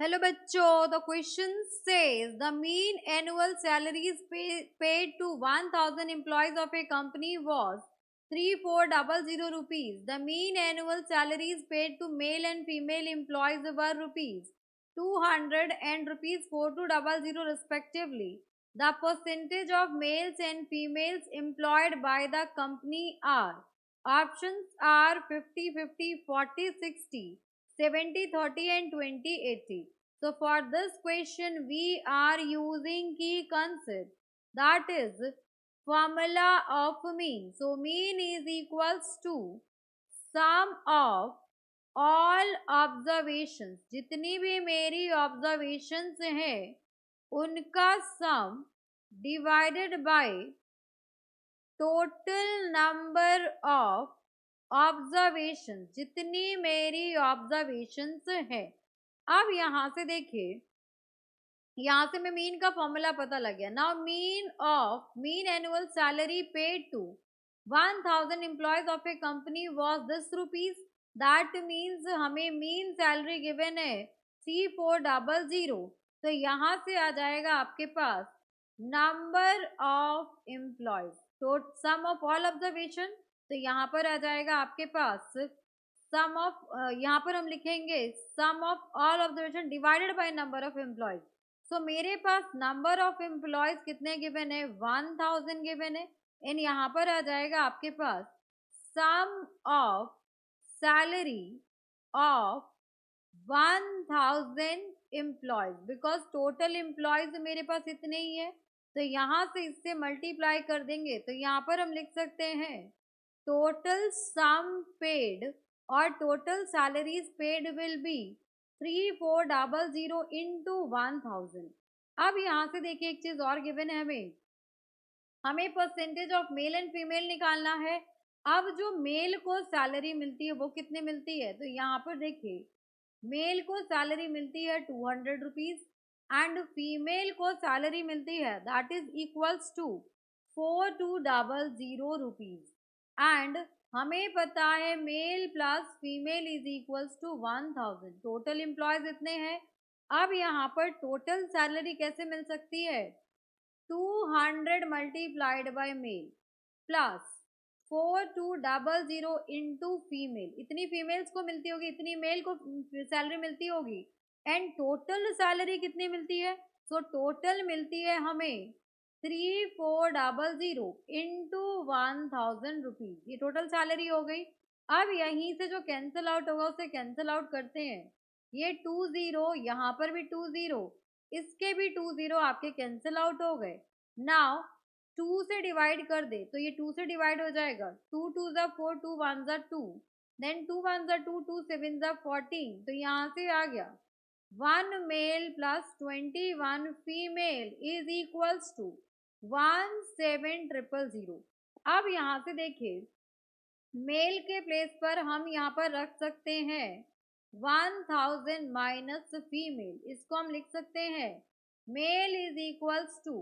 Hello बच्चों, the question says the mean annual salaries paid to 1000 employees of a company was 3400 rupees. The mean annual salaries paid to male and female employees were rupees 200 and rupees 4200 respectively. The percentage of males and females employed by the company are options are 50-50, 40-60, 70-30 and 20-80. So for this question we are using key concept, that is formula of mean. So mean is equals to sum of all observations. जितनी भी मेरी observations हैं उनका sum divided by total number of observations. जितनी मेरी observations है. अब यहां से देखिए, यहां से मैं मीन का फॉर्मूला पता लग गया. Now mean annual salary paid to 1000 employees of a company was this rupees. That means हमें मीन सैलरी गिवन है 3400. तो यहां से आ जाएगा आपके पास नंबर ऑफ एम्प्लॉयज, तो सम ऑफ ऑल ऑब्जर्वेशन. तो यहाँ पर आ जाएगा आपके पास सम ऑफ, यहाँ पर हम लिखेंगे sum of all observation divided by number of employees. So मेरे पास नंबर ऑफ एम्प्लॉयज कितने गिवन है, 1000 गिवन है. एंड यहाँ पर आ जाएगा आपके पास sum of salary of 1000 employees, because total employees मेरे पास इतने ही है. तो यहाँ से इससे मल्टीप्लाई कर देंगे तो यहाँ पर हम लिख सकते हैं टोटल सम पेड और total salaries paid will be 3400 into 1000. अब यहाँ से देखिए एक चीज और गिवन है, हमें percentage of male and female निकालना है. अब जो मेल को सैलरी मिलती है वो कितने मिलती है, तो यहाँ पर देखिए मेल को सैलरी मिलती है 200 रुपीज एंड फीमेल को सैलरी मिलती है that is equals to 4200 rupees. And हमें पता है male plus female is equals to 1000. Total employees इतने हैं. अब यहाँ पर टोटल सैलरी कैसे मिल सकती है, 200 multiplied by male plus 4200 into female. इतनी फीमेल्स को मिलती होगी, इतनी मेल को सैलरी मिलती होगी. एंड टोटल सैलरी कितनी मिलती है, सो टोटल मिलती है हमें 3400 इंटू 1000 रुपीज. ये टोटल सैलरी हो गई. अब यहीं से जो कैंसिल आउट होगा उसे कैंसिल आउट करते हैं. ये 20, यहाँ पर भी 20, इसके भी 20 आपके कैंसिल आउट हो गए. नाउ 2 से डिवाइड कर दे तो ये 2 से डिवाइड हो जाएगा. 2 2 जा 4, 2 1 जा 2, देन 2 1 जा 2, 2 7 जा 14. तो यहाँ से आ गया 1 male plus 21 female is equals to 17000. अब यहाँ से देखिए मेल के प्लेस पर हम यहाँ पर रख सकते हैं 1000 माइनस फीमेल. इसको हम लिख सकते हैं male is equals to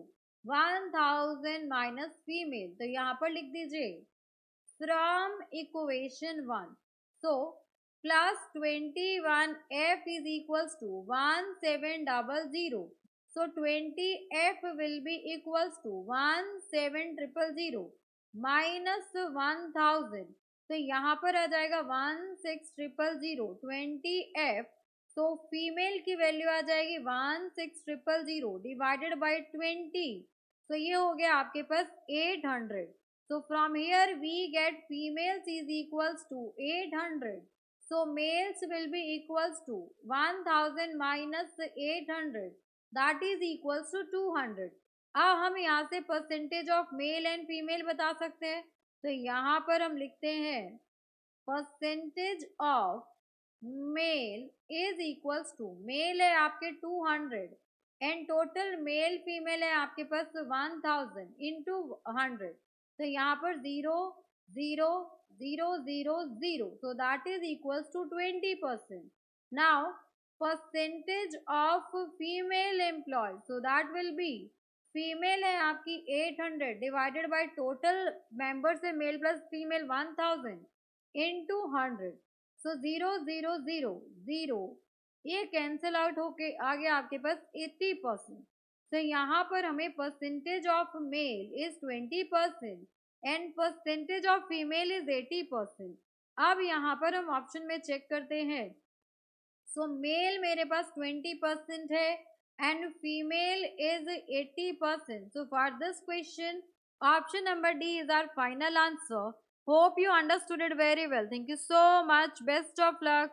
1000 minus female. तो यहाँ पर लिख दीजिए from equation 1. So plus 21 f is equals to 1700. So 20 f will be equals to 17000 minus 1000. तो यहाँ पर आ जाएगा 16000 20 f. तो फीमेल की वैल्यू आ जाएगी 16000 डिवाइडेड बाई 20. तो ये हो गया आपके पास 800. So from here we get females is equals to 800. So males will be equals to 1000 minus 800, that is equals to 200. अब हम यहाँ से percentage of male and female बता सकते हैं. तो यहाँ पर हम लिखते हैं percentage of male is equals to, male है आपके 200 एंड टोटल मेल फीमेल है आपके पास 1000 इंटू 100. तो यहाँ पर 0 0 0 0 0, so that is equals to 20%. Now percentage of female employees, so that will be female है आपकी 800 डिवाइडेड बाय टोटल मेंबर्स है मेल प्लस फीमेल 1000 इंटू 100. सो 0 0 0 0 ये कैंसिल आउट होके आ गया आपके पास 80%। तो यहाँ पर हमें percentage of male is 20% and percentage of female is 80%। अब यहाँ पर हम ऑप्शन में चेक करते हैं। सो मेल मेरे पास 20% है and female is 80%। So for this question option number D is our final answer. Hope you understood it very well. Thank you so much. Best of luck.